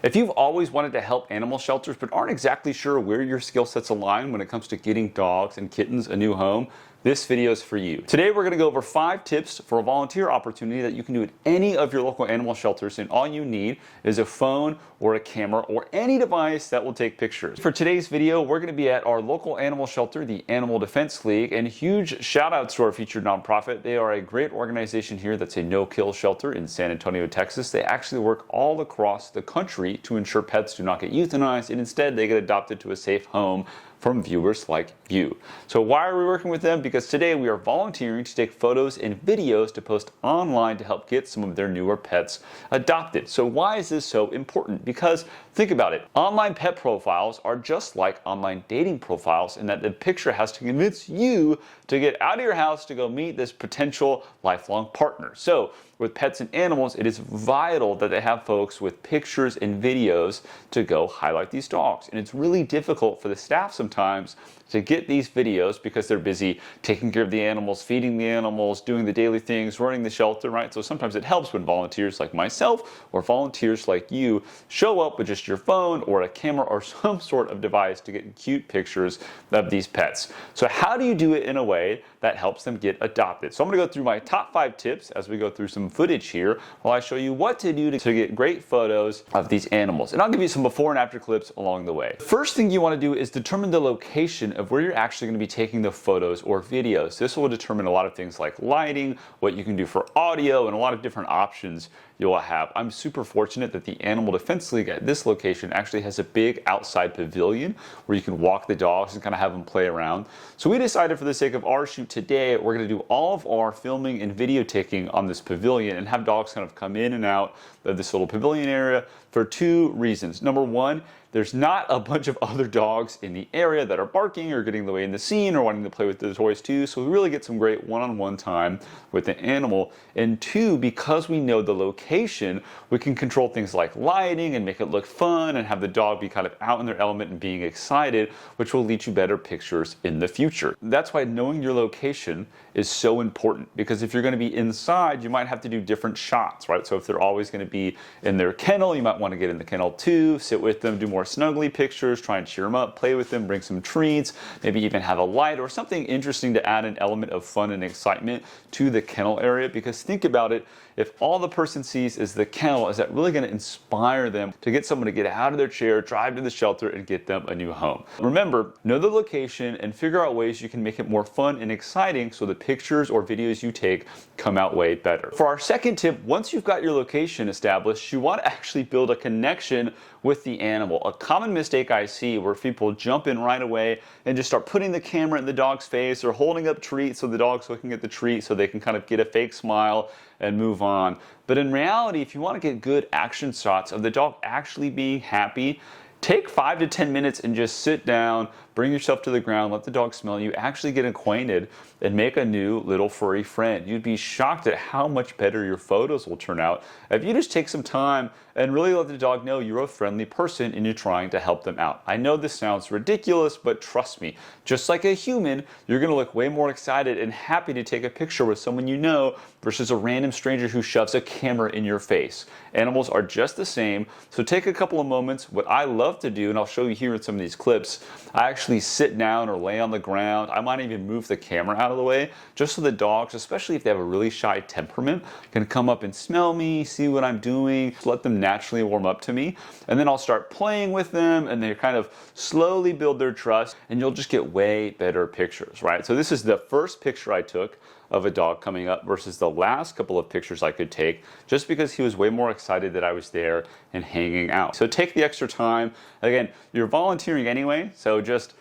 If you've always wanted to help animal shelters but aren't exactly sure where your skill sets align when it comes to getting dogs and kittens a new home, this video is for you. Today we're going to go over 5 tips for a volunteer opportunity that you can do at any of your local animal shelters, and all you need is a phone or a camera or any device that will take pictures. For today's video, we're going to be at our local animal shelter, the Animal Defense League, and huge shout outs to our featured nonprofit. They are a great organization here that's a no-kill shelter in San Antonio, Texas. They actually work all across the country to ensure pets do not get euthanized, and instead they get adopted to a safe home from viewers like you. So why are we working with them? Because today we are volunteering to take photos and videos to post online to help get some of their newer pets adopted. So why is this so important? Because think about it. Online pet profiles are just like online dating profiles in that the picture has to convince you to get out of your house to go meet this potential lifelong partner. So with pets and animals, it is vital that they have folks with pictures and videos to go highlight these dogs. And it's really difficult for the staff sometimes to get these videos because they're busy taking care of the animals, feeding the animals, doing the daily things, running the shelter, right? So sometimes it helps when volunteers like myself or volunteers like you show up with just your phone or a camera or some sort of device to get cute pictures of these pets. So how do you do it in a way that helps them get adopted? So I'm going to go through my top 5 tips as we go through some footage here while I show you what to do to get great photos of these animals. And I'll give you some before and after clips along the way. First thing you want to do is determine the location of where you're actually going to be taking the photos or videos. This will determine a lot of things like lighting, what you can do for audio, and a lot of different options you'll have. I'm super fortunate that the Animal Defense League at this location actually has a big outside pavilion where you can walk the dogs and kind of have them play around. So we decided for the sake of our shoot today, we're going to do all of our filming and video taking on this pavilion and have dogs kind of come in and out of this little pavilion area for 2 reasons. Number 1, there's not a bunch of other dogs in the area that are barking or getting in the way in the scene or wanting to play with the toys too, so we really get some great one-on-one time with the animal. And 2, because we know the location, we can control things like lighting and make it look fun and have the dog be kind of out in their element and being excited, which will lead you better pictures in the future. That's why knowing your location is so important, because if you're going to be inside, you might have to do different shots, right? So if they're always going to be in their kennel, you might want to get in the kennel too, sit with them, do more snuggly pictures, try and cheer them up, play with them, bring some treats, maybe even have a light or something interesting to add an element of fun and excitement to the kennel area. Because think about it, if all the person sees is the kennel, is that really going to inspire them to get someone to get out of their chair, drive to the shelter, and get them a new home? Remember, know the location and figure out ways you can make it more fun and exciting so the pictures or videos you take come out way better. For our second tip, once you've got your location established, you want to actually build a connection with the animal. A common mistake I see where people jump in right away and just start putting the camera in the dog's face or holding up treats so the dog's looking at the treat so they can kind of get a fake smile and move on. But in reality, if you want to get good action shots of the dog actually being happy, take 5 to 10 minutes and just sit down, bring yourself to the ground, let the dog smell you, actually get acquainted, and make a new little furry friend. You'd be shocked at how much better your photos will turn out if you just take some time and really let the dog know you're a friendly person and you're trying to help them out. I know this sounds ridiculous, but trust me, just like a human, you're going to look way more excited and happy to take a picture with someone you know versus a random stranger who shoves a camera in your face. Animals are just the same, so take a couple of moments. What I love to do, and I'll show you here in some of these clips, I actually sit down or lay on the ground. I might even move the camera out of the way just so the dogs, especially if they have a really shy temperament, can come up and smell me, see what I'm doing, let them naturally warm up to me. And then I'll start playing with them and they kind of slowly build their trust, and you'll just get way better pictures, right? So this is the first picture I took of a dog coming up versus the last couple of pictures I could take, just because he was way more excited that I was there and hanging out. So take the extra time. Again, you're volunteering anyway, so just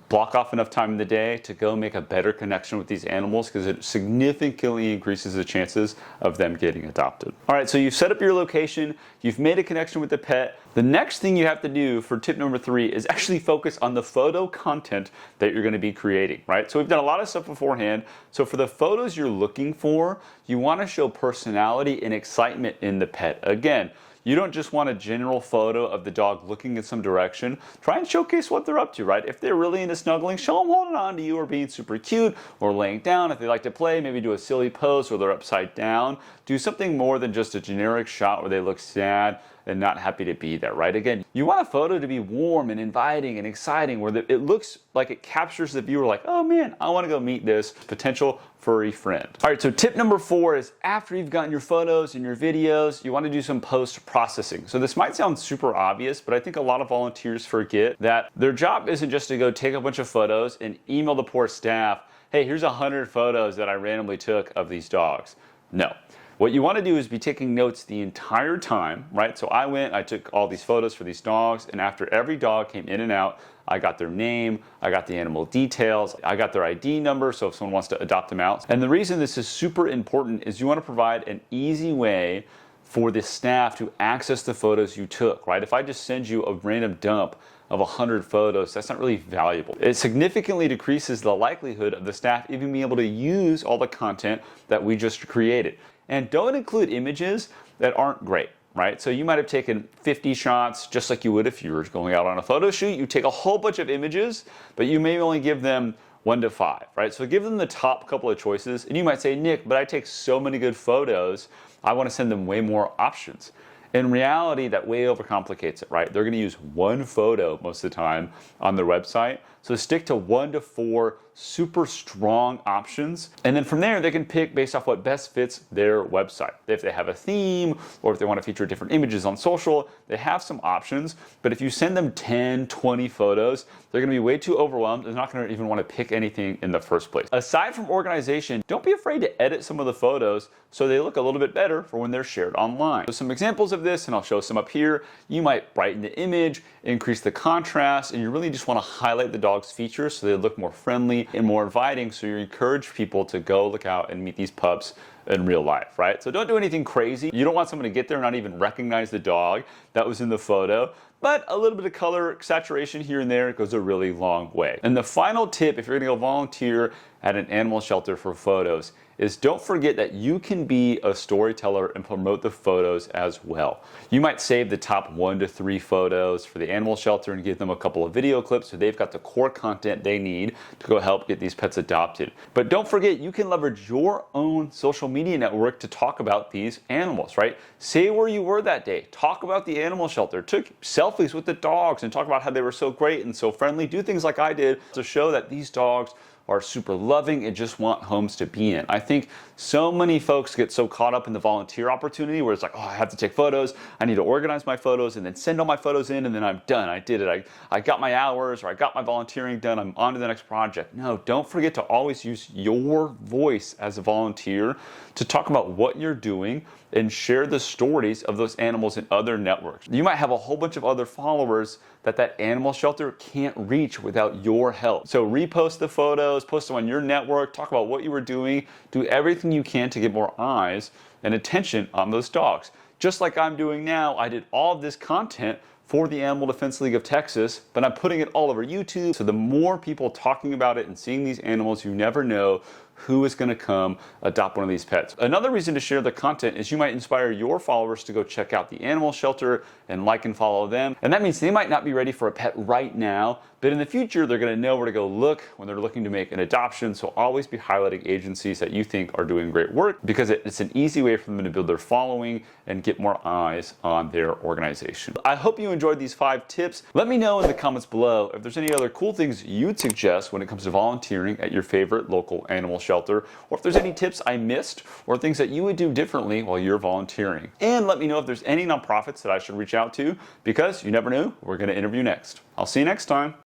block off enough time in the day to go make a better connection with these animals, because it significantly increases the chances of them getting adopted. All right, so you've set up your location, you've made a connection with the pet. The next thing you have to do for tip number 3 is actually focus on the photo content that you're going to be creating, right? So we've done a lot of stuff beforehand. So for the photos you're looking for, you want to show personality and excitement in the pet. Again, you don't just want a general photo of the dog looking in some direction. Try and showcase what they're up to, right? If they're really into snuggling, show them holding on to you or being super cute or laying down. If they like to play, maybe do a silly pose where they're upside down. Do something more than just a generic shot where they look sad and not happy to be there, right? Again, you want a photo to be warm and inviting and exciting, where it looks like it captures the viewer like, oh man, I want to go meet this potential furry friend. All right, so tip number 4 is after you've gotten your photos and your videos, you want to do some post-processing. So this might sound super obvious, but I think a lot of volunteers forget that their job isn't just to go take a bunch of photos and email the poor staff, hey, here's 100 photos that I randomly took of these dogs. No. What you want to do is be taking notes the entire time, right? So I took all these photos for these dogs, and after every dog came in and out, I got their name, I got the animal details, I got their ID number, so if someone wants to adopt them out. And the reason this is super important is you want to provide an easy way for the staff to access the photos you took, right? If I just send you a random dump of 100 photos, that's not really valuable. It significantly decreases the likelihood of the staff even being able to use all the content that we just created. And don't include images that aren't great, right? So you might have taken 50 shots, just like you would if you were going out on a photo shoot. You take a whole bunch of images, but you may only give them 1 to 5, right? So give them the top couple of choices. And you might say, Nick, but I take so many good photos, I want to send them way more options. In reality, that way overcomplicates it, right? They're going to use 1 photo most of the time on their website. So stick to 1 to 4 super strong options. And then from there, they can pick based off what best fits their website. If they have a theme, or if they want to feature different images on social, they have some options. But if you send them 10, 20 photos, they're going to be way too overwhelmed. They're not going to even want to pick anything in the first place. Aside from organization, don't be afraid to edit some of the photos so they look a little bit better for when they're shared online. So some examples of this, and I'll show some up here. You might brighten the image, increase the contrast, and you really just want to highlight the dog's features so they look more friendly and more inviting, so you encourage people to go look out and meet these pups in real life, right? So don't do anything crazy. You don't want someone to get there and not even recognize the dog that was in the photo, but a little bit of color saturation here and there goes a really long way. And the final tip, if you're gonna go volunteer at an animal shelter for photos, is don't forget that you can be a storyteller and promote the photos as well. You might save the top 1 to 3 photos for the animal shelter and give them a couple of video clips so they've got the core content they need to go help get these pets adopted. But don't forget, you can leverage your own social media network to talk about these animals, right? Say where you were that day. Talk about the animal shelter. Took selfies with the dogs and talk about how they were so great and so friendly. Do things like I did to show that these dogs are super loving and just want homes to be in. I think so many folks get so caught up in the volunteer opportunity where it's like, oh, I have to take photos, I need to organize my photos and then send all my photos in and then I'm done. I did it. I got my hours, or I got my volunteering done, I'm on to the next project. No, don't forget to always use your voice as a volunteer to talk about what you're doing and share the stories of those animals in other networks. You might have a whole bunch of other followers that animal shelter can't reach without your help. So repost the photos, post them on your network, talk about what you were doing, do everything you can to get more eyes and attention on those dogs. Just like I'm doing now, I did all of this content for the Animal Defense League of Texas, but I'm putting it all over YouTube. So the more people talking about it and seeing these animals, you never know who is going to come adopt one of these pets. Another reason to share the content is you might inspire your followers to go check out the animal shelter and like and follow them. And that means they might not be ready for a pet right now, but in the future, they're going to know where to go look when they're looking to make an adoption. So always be highlighting agencies that you think are doing great work, because it's an easy way for them to build their following and get more eyes on their organization. I hope you enjoyed these 5 tips. Let me know in the comments below if there's any other cool things you'd suggest when it comes to volunteering at your favorite local animal shelter, or if there's any tips I missed or things that you would do differently while you're volunteering. And let me know if there's any nonprofits that I should reach out to, because you never know, we're going to interview next. I'll see you next time.